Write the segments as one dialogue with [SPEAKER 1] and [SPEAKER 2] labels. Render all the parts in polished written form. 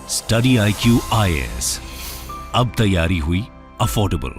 [SPEAKER 1] Study IQ IAS, अब तैयारी हुई अफोर्डेबल।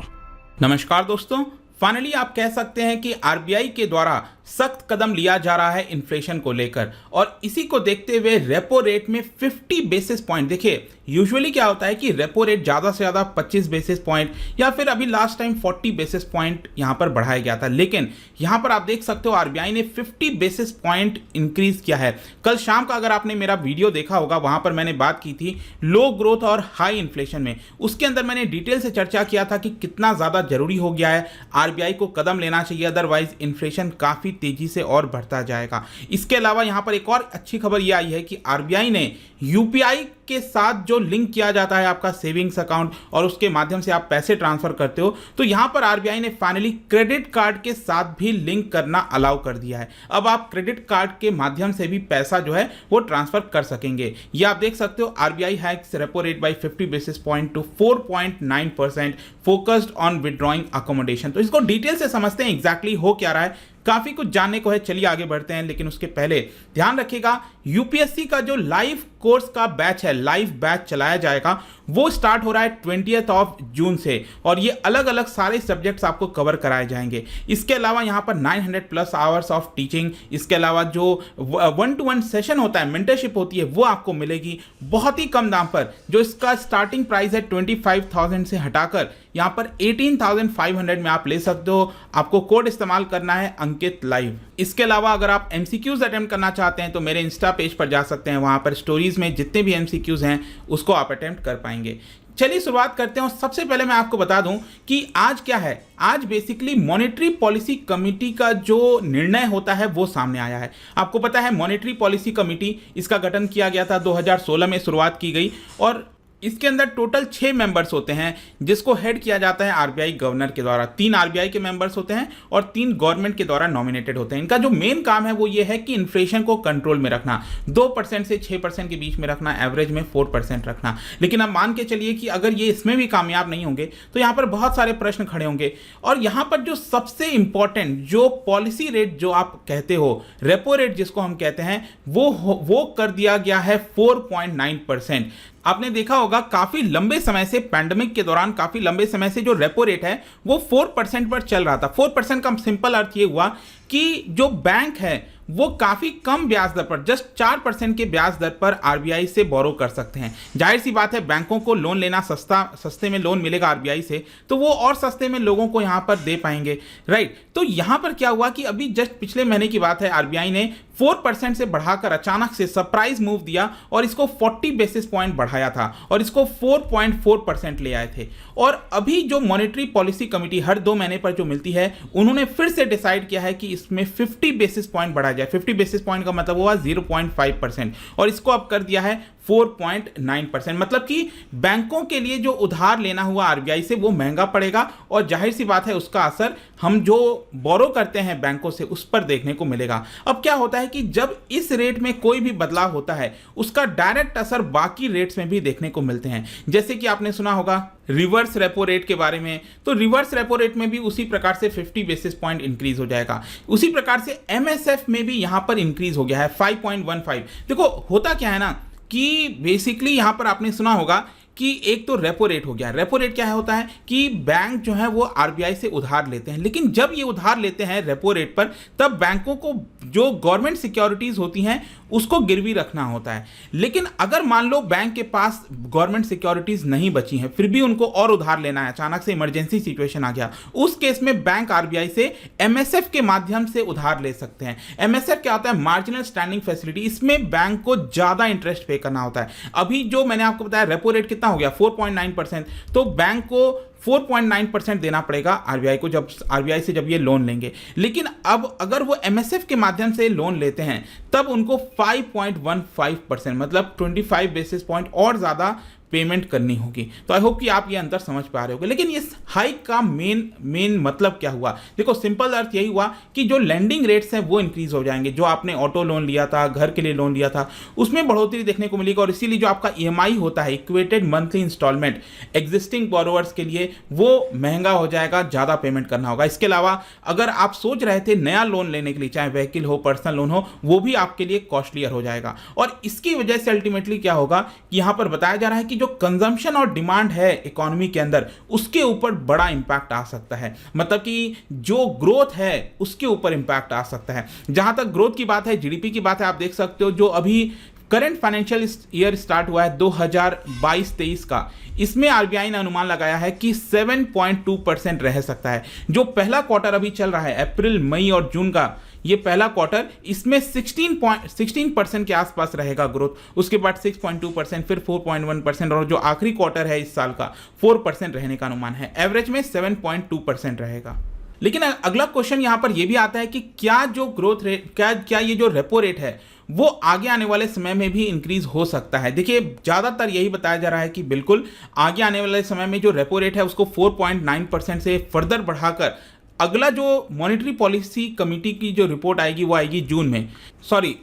[SPEAKER 2] नमस्कार दोस्तों, फाइनली आप कह सकते हैं कि आरबीआई के द्वारा सख्त कदम लिया जा रहा है इन्फ्लेशन को लेकर, और इसी को देखते हुए रेपो रेट में 50 बेसिस पॉइंट। देखिए यूजुअली क्या होता है कि रेपो रेट ज़्यादा से ज़्यादा 25 बेसिस पॉइंट या फिर अभी लास्ट टाइम 40 बेसिस पॉइंट यहाँ पर बढ़ाया गया था, लेकिन यहाँ पर आप देख सकते हो आरबीआई ने 50 बेसिस पॉइंट इंक्रीज किया है। कल शाम का अगर आपने मेरा वीडियो देखा होगा, वहाँ पर मैंने बात की थी लो ग्रोथ और हाई इन्फ्लेशन में। उसके अंदर मैंने डिटेल से चर्चा किया था कि कितना ज़्यादा जरूरी हो गया है, आरबीआई को कदम लेना चाहिए, अदरवाइज इन्फ्लेशन काफ़ी तेजी से और बढ़ता जाएगा। इसके अलावा यहाँ पर एक और अच्छी खबर यह आई है कि आरबीआई ने यूपीआई के साथ जो लिंक किया जाता है आपका सेविंग्स अकाउंट और उसके माध्यम से आप पैसे ट्रांसफर करते हो, तो यहां पर आरबीआई ने फाइनली क्रेडिट कार्ड के साथ भी लिंक करना अलाउ कर दिया है। अब आप क्रेडिट कार्ड के माध्यम से भी पैसा जो है वो ट्रांसफर कर सकेंगे। ये आप देख सकते हो, RBI hacks repo rate by 50 basis point two 4.9%, focused on withdrawing accommodation. तो इसको डिटेल से समझते हैं एग्जैक्टली हो क्या रहा है। काफी कुछ जानने को है, चलिए आगे बढ़ते हैं, लेकिन उसके पहले ध्यान रखिएगा यूपीएससी का जो लाइव कोर्स का बैच है, लाइव बैच चलाया जाएगा, वो स्टार्ट हो रहा है 20 जून से, और ये अलग अलग सारे सब्जेक्ट्स आपको कवर कराए जाएंगे। इसके अलावा यहाँ पर 900+ आवर्स ऑफ टीचिंग, इसके अलावा जो 1-to-1 सेशन होता है, मेंटरशिप होती है, वो आपको मिलेगी बहुत ही कम दाम पर। जो इसका स्टार्टिंग प्राइस है 25,000 से हटाकर यहाँ पर 18,500 में आप ले सकते हो। आपको कोड इस्तेमाल करना है अंकित लाइव। इसके अलावा अगर आप एमसीक्यूज अटेम्प्ट करना चाहते हैं तो मेरे इंस्टा पेज पर जा सकते हैं, वहां पर स्टोरीज में जितने भी एमसीक्यूज हैं उसको आप अटेम्प्ट कर पाएंगे। चलिए शुरुआत करते हैं। और सबसे पहले मैं आपको बता दूं कि आज क्या है, आज बेसिकली मॉनेटरी पॉलिसी कमेटी का जो निर्णय होता है वो सामने आया है। आपको पता है मॉनेटरी पॉलिसी कमेटी, इसका गठन किया गया था 2016 में शुरुआत की गई, और इसके अंदर टोटल 6 मेंबर्स होते हैं जिसको हेड किया जाता है आरबीआई गवर्नर के द्वारा। 3 आरबीआई के मेंबर्स होते हैं और 3 गवर्नमेंट के द्वारा नॉमिनेटेड होते हैं। इनका जो मेन काम है वो ये है कि इन्फ्लेशन को कंट्रोल में रखना, 2% से 6% के बीच में रखना, एवरेज में 4% रखना। लेकिन अब मान के चलिए कि अगर ये इसमें भी कामयाब नहीं होंगे तो यहाँ पर बहुत सारे प्रश्न खड़े होंगे। और यहाँ पर जो सबसे इंपॉर्टेंट जो पॉलिसी रेट जो आप कहते हो, रेपो रेट जिसको हम कहते हैं, वो कर दिया गया है 4.9%। आपने देखा होगा काफी लंबे समय से, पैंडेमिक के दौरान काफी लंबे समय से जो रेपो रेट है वो 4% पर चल रहा था। 4% का सिंपल अर्थ ये हुआ कि जो बैंक है वो काफी कम ब्याज दर पर, जस्ट 4% के ब्याज दर पर आरबीआई से बोरो कर सकते हैं। जाहिर सी बात है, बैंकों को लोन लेना सस्ते में लोन मिलेगा आरबीआई से, तो वो और सस्ते में लोगों को यहां पर दे पाएंगे, राइट। तो यहां पर क्या हुआ कि अभी जस्ट पिछले महीने की बात है, आरबीआई ने 4% से बढ़ाकर अचानक से सरप्राइज मूव दिया और इसको 40 बेसिस पॉइंट बढ़ाया था और इसको 4.4% ले आए थे। और अभी जो मॉनेटरी पॉलिसी कमेटी हर 2 महीने पर जो मिलती है, उन्होंने फिर से डिसाइड किया है कि इसमें 50 बेसिस पॉइंट बढ़ाया जाए। 50 बेसिस पॉइंट का मतलब हुआ 0.5%, और इसको अब कर दिया है 4.9%। मतलब कि बैंकों के लिए जो उधार लेना हुआ आरबीआई से वो महंगा पड़ेगा, और जाहिर सी बात है उसका असर हम जो बोरो करते हैं बैंकों से उस पर देखने को मिलेगा। अब क्या होता है कि जब इस रेट में कोई भी बदलाव होता है उसका डायरेक्ट असर बाकी रेट्स में भी देखने को मिलते हैं। जैसे कि आपने सुना होगा रिवर्स रेपो रेट के बारे में, तो रिवर्स रेपो रेट में भी उसी प्रकार से 50 बेसिस पॉइंट इंक्रीज हो जाएगा। उसी प्रकार से एमएसएफ में भी यहां पर इंक्रीज हो गया है 5.15। देखो होता क्या है ना कि बेसिकली यहां पर आपने सुना होगा कि एक तो रेपो रेट हो गया। रेपो रेट क्या होता है कि बैंक जो है वो आरबीआई से उधार लेते हैं, लेकिन जब ये उधार लेते हैं रेपो रेट पर, तब बैंकों को जो गवर्नमेंट सिक्योरिटीज होती हैं उसको गिरवी रखना होता है। लेकिन अगर मान लो बैंक के पास गवर्नमेंट सिक्योरिटीज नहीं बची हैं, फिर भी उनको और उधार लेना है, अचानक से इमरजेंसी सिचुएशन आ गया, उस केस में बैंक आरबीआई से एमएसएफ के माध्यम से उधार ले सकते हैं। एमएसएफ क्या होता है? Marginal standing facility. इसमें बैंक को ज्यादा इंटरेस्ट पे करना होता है। अभी जो मैंने आपको बताया रेपो रेट कितना हो गया 4.9%, तो बैंक को 4.9% देना पड़ेगा आरबीआई को जब आरबीआई से जब ये लोन लेंगे। लेकिन अब अगर वो एमएसएफ के माध्यम से लोन लेते हैं तब उनको 5.15% मतलब 25 बेसिस पॉइंट और ज्यादा पेमेंट करनी होगी। तो आई होप कि आप ये अंतर समझ पा रहे होगे। लेकिन इस हाइक का मेन मतलब क्या हुआ? देखो, सिंपल अर्थ यही हुआ कि जो लेंडिंग रेट्स हैं वो इंक्रीज हो जाएंगे। जो आपने ऑटो लोन लिया था, घर के लिए लोन लिया था, उसमें बढ़ोतरी देखने को मिलेगी और इसीलिए जो आपका ईएमआई होता है, equated monthly instalment, existing borrowers के लिए वो महंगा हो जाएगा, ज़्यादा पेमेंट करना होगा। इसके अलावा अगर आप सोच रहे थे नया लोन लेने के लिए, चाहे व्हीकल हो, पर्सनल लोन हो, वो भी आपके लिए कॉस्टलियर हो जाएगा। और इसकी वजह से अल्टीमेटली क्या होगा कि यहां पर बताया जा रहा है कि जो कंजम्पशन और डिमांड है इकोनॉमी के अंदर, उसके ऊपर बड़ा इंपैक्ट आ सकता है। मतलब कि जो ग्रोथ है उसके ऊपर इंपैक्ट आ सकता है। जहां तक ग्रोथ की बात है, जीडीपी की बात है, आप देख सकते हो जो अभी करंट फाइनेंशियल ईयर स्टार्ट हुआ है 2022-23 का, इसमें आरबीआई ने अनुमान लगाया है कि 7.2% रह सकता है। जो पहला क्वार्टर अभी चल रहा है, अप्रैल, मई और जून का ये पहला क्वार्टर, इसमें 16% के आसपास रहेगा ग्रोथ। उसके बाद 6.2%, फिर 4.1% और जो आखिरी क्वार्टर है इस साल का 4% रहने का अनुमान है। एवरेज में 7.2% रहेगा। लेकिन अगला क्वेश्चन यहां पर यह भी आता है कि क्या जो ग्रोथ रेट, क्या ये जो रेपो रेट है वो आगे आने वाले समय में भी इंक्रीज हो सकता है? देखिए, ज्यादातर यही बताया जा रहा है कि बिल्कुल आगे आने वाले समय में जो रेपो रेट है उसको 4.9% से फर्दर बढ़ाकर अगला जो मॉनेटरी पॉलिसी कमेटी की जो रिपोर्ट आएगी वो आएगी जून में।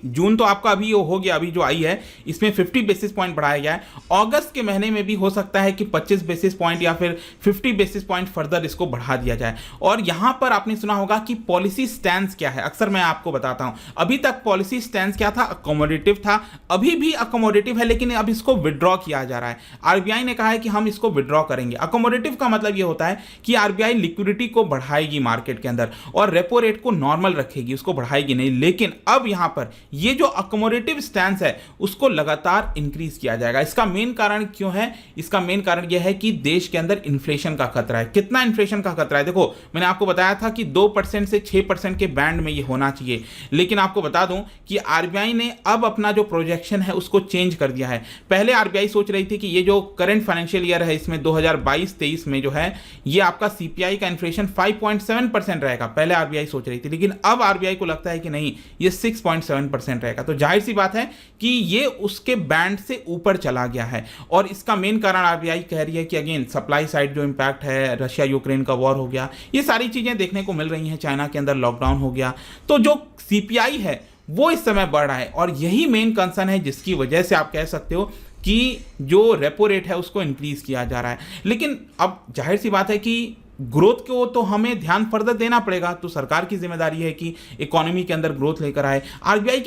[SPEAKER 2] जून तो आपका अभी हो गया, अभी जो आई है इसमें 50 बेसिस पॉइंट बढ़ाया गया है। अगस्त के महीने में भी हो सकता है कि 25 बेसिस पॉइंट या फिर 50 बेसिस पॉइंट फर्दर इसको बढ़ा दिया जाए। और यहां पर आपने सुना होगा कि पॉलिसी स्टैंस क्या है। अक्सर मैं आपको बताता हूं, अभी तक पॉलिसी स्टैंस क्या था? अकोमोडेटिव था, अभी भी अकोमोडेटिव है, लेकिन अब इसको विड्रॉ किया जा रहा है। आरबीआई ने कहा है कि हम इसको विड्रॉ करेंगे। अकोमोडेटिव का मतलब यह होता है कि आरबीआई लिक्विडिटी को बढ़ाएगी मार्केट के अंदर और रेपो रेट को नॉर्मल रखेगी, उसको बढ़ाएगी नहीं। लेकिन अब यहां पर ये जो अकोमोडेटिव स्टैंस है उसको लगातार इंक्रीज किया जाएगा। इसका मेन कारण क्यों है? इसका मेन कारण यह है कि देश के अंदर इन्फ्लेशन का खतरा है। कितना इन्फ्लेशन का खतरा है? देखो, मैंने आपको बताया था कि 2% से 6% के बैंड में ये होना चाहिए। लेकिन आपको बता दूं कि आरबीआई ने अब अपना जो प्रोजेक्शन है उसको चेंज कर दिया है। पहले आरबीआई सोच रही थी कि ये जो करंट फाइनेंशियल ईयर है इसमें 2022-23 में जो है ये आपका सीपीआई का इन्फ्लेशन 5.7% रहेगा। पहले आरबीआई सोच रही थी, लेकिन अब आरबीआई को लगता है कि नहीं, ये 6.7% रहेगा। तो जाहिर सी बात है कि ये उसके बैंड से ऊपर चला गया है। और इसका मेन कारण आरबीआई कह रही है कि अगेन सप्लाई साइड जो इंपैक्ट है, रशिया यूक्रेन का वॉर हो गया, ये सारी चीजें देखने को मिल रही हैं। चाइना के अंदर लॉकडाउन हो गया, तो जो सीपीआई है वो इस समय बढ़ रहा है और यही मेन कंसर्न है जिसकी वजह से आप कह सकते हो कि जो रेपो रेट है उसको इंक्रीज किया जा रहा है। लेकिन अब जाहिर सी बात है कि ग्रोथ को तो हमें ध्यान फर्दर देना पड़ेगा। तो सरकार की जिम्मेदारी है कि इकोनॉमी के अंदर ग्रोथ लेकर आए। आरबीआई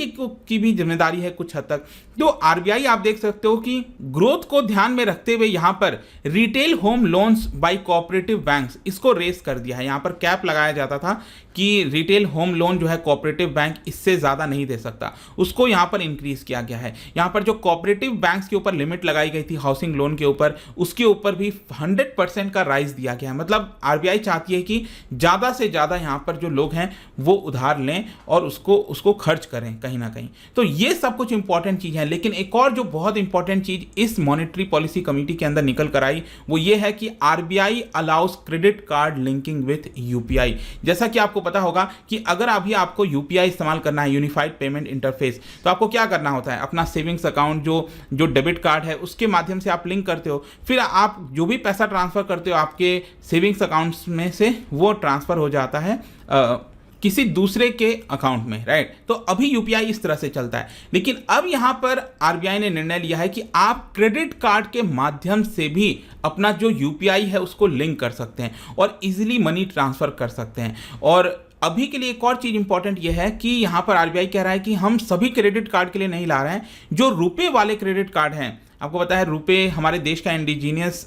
[SPEAKER 2] की भी जिम्मेदारी है कुछ हद तक। तो आरबीआई आप देख सकते हो कि ग्रोथ को ध्यान में रखते हुए यहां पर retail home loans by cooperative banks, इसको रेस कर दिया है। यहां पर कैप लगाया जाता था कि रिटेल होम लोन जो है कोऑपरेटिव बैंक इससे ज़्यादा नहीं दे सकता, उसको यहाँ पर इंक्रीज किया गया है। यहाँ पर जो कोऑपरेटिव बैंक्स के ऊपर लिमिट लगाई गई थी हाउसिंग लोन के ऊपर, उसके ऊपर भी 100% का राइज दिया गया है। मतलब आरबीआई चाहती है कि ज़्यादा से ज़्यादा यहाँ पर जो लोग हैं वो उधार लें और उसको खर्च करें कहीं ना कहीं। तो ये सब कुछ इंपॉर्टेंट चीज़ है। लेकिन एक और जो बहुत इंपॉर्टेंट चीज़ इस मॉनेटरी पॉलिसी कमेटी के अंदर निकल कर आई वो ये है कि RBI allow us credit card linking with UPI. जैसा कि आपको पता होगा कि अगर अभी आपको यूपीआई इस्तेमाल करना है, यूनिफाइड पेमेंट इंटरफेस, तो आपको क्या करना होता है? अपना सेविंग्स अकाउंट जो डेबिट कार्ड है उसके माध्यम से आप लिंक करते हो, फिर आप जो भी पैसा ट्रांसफर करते हो आपके सेविंग्स अकाउंट्स में से वो ट्रांसफर हो जाता है किसी दूसरे के अकाउंट में, राइट? तो अभी यूपीआई इस तरह से चलता है। लेकिन अब यहां पर आरबीआई ने निर्णय लिया है कि आप क्रेडिट कार्ड के माध्यम से भी अपना जो यूपीआई है उसको लिंक कर सकते हैं और इजीली मनी ट्रांसफर कर सकते हैं। और अभी के लिए एक और चीज इंपॉर्टेंट यह है कि यहां पर आरबीआई कह रहा है कि हम सभी क्रेडिट कार्ड के लिए नहीं ला रहे हैं। जो रुपए वाले क्रेडिट कार्ड हैं, आपको पता है रुपए हमारे देश का इंडिजीनियस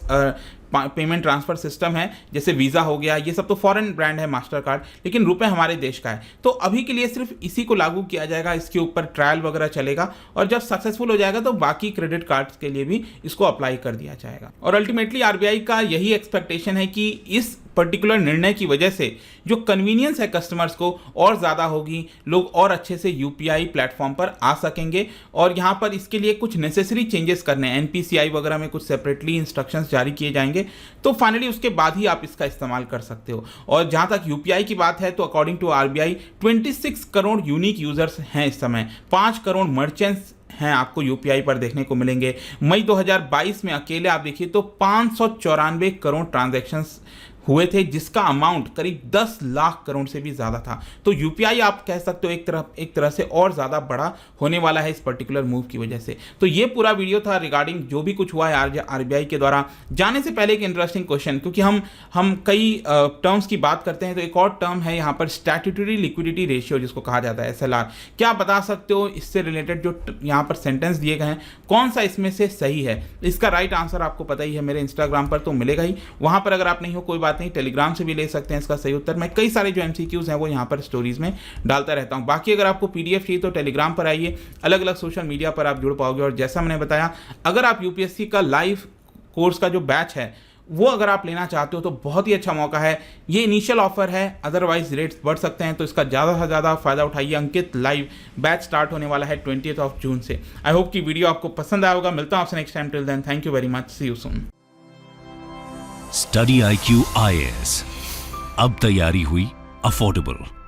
[SPEAKER 2] पेमेंट ट्रांसफर सिस्टम है, जैसे वीज़ा हो गया, ये सब तो फॉरेन ब्रांड है, मास्टर कार्ड, लेकिन रुपए हमारे देश का है। तो अभी के लिए सिर्फ इसी को लागू किया जाएगा, इसके ऊपर ट्रायल वगैरह चलेगा और जब सक्सेसफुल हो जाएगा तो बाकी क्रेडिट कार्ड्स के लिए भी इसको अप्लाई कर दिया जाएगा। और अल्टीमेटली आरबीआई का यही एक्सपेक्टेशन है कि इस पर्टिकुलर निर्णय की वजह से जो कन्वीनियंस है कस्टमर्स को और ज़्यादा होगी, लोग और अच्छे से यूपीआई प्लेटफॉर्म पर आ सकेंगे। और यहाँ पर इसके लिए कुछ नेसेसरी चेंजेस करने हैं, एनपीसीआई वगैरह में कुछ सेपरेटली इंस्ट्रक्शंस जारी किए जाएंगे, तो फाइनली उसके बाद ही आप इसका इस्तेमाल कर सकते हो। और जहाँ तक यूपीआई की बात है तो according to RBI 26 crore unique users हैं इस समय, 5 करोड़ मर्चेंट्स हैं आपको यूपीआई पर देखने को मिलेंगे। मई 2022 में अकेले आप देखिए तो 594 करोड़ ट्रांजैक्शंस हुए थे, जिसका अमाउंट करीब 10 लाख करोड़ से भी ज़्यादा था। तो यूपीआई आप कह सकते हो एक तरह से और ज़्यादा बड़ा होने वाला है इस पर्टिकुलर मूव की वजह से। तो ये पूरा वीडियो था रिगार्डिंग जो भी कुछ हुआ है आरबीआई के द्वारा। जाने से पहले एक इंटरेस्टिंग क्वेश्चन, क्योंकि हम कई टर्म्स की बात करते हैं, तो एक और टर्म है यहाँ पर स्टैट्यूटरी लिक्विडिटी रेशियो, जिसको कहा जाता है SLR। क्या आप बता सकते हो इससे रिलेटेड जो यहाँ पर सेंटेंस दिए गए हैं कौन सा इसमें से सही है? इसका राइट आंसर आपको पता ही है, मेरे इंस्टाग्राम पर तो मिलेगा ही, वहाँ पर अगर आप नहीं हो कोई बात नहीं, टेलीग्राम से भी ले सकते हैं इसका सही उत्तर। मैं कई सारे जो MCQs हैं वो यहाँ पर स्टोरीज में डालता रहता हूँ। बाकी अगर आपको PDF चाहिए तो टेलीग्राम पर आइए, अलग अलग सोशल मीडिया पर आप जुड़ पाओगे। और जैसा मैंने बताया, अगर आप यूपीएससी का लाइव कोर्स का जो बैच है वो अगर आप लेना चाहते हो तो बहुत ही अच्छा मौका है। ये इनिशियल ऑफर है, अदरवाइज रेट्स बढ़ सकते हैं, तो इसका ज़्यादा से ज़्यादा फायदा उठाइए। अंकित लाइव बैच स्टार्ट होने वाला है 20 जून से। आई होप कि वीडियो आपको पसंद आया होगा। मिलता हूँ आपसे next time. Till then, thank you very much, see you soon.
[SPEAKER 1] Study IQ IAS, अब तैयारी हुई अफोर्डेबल।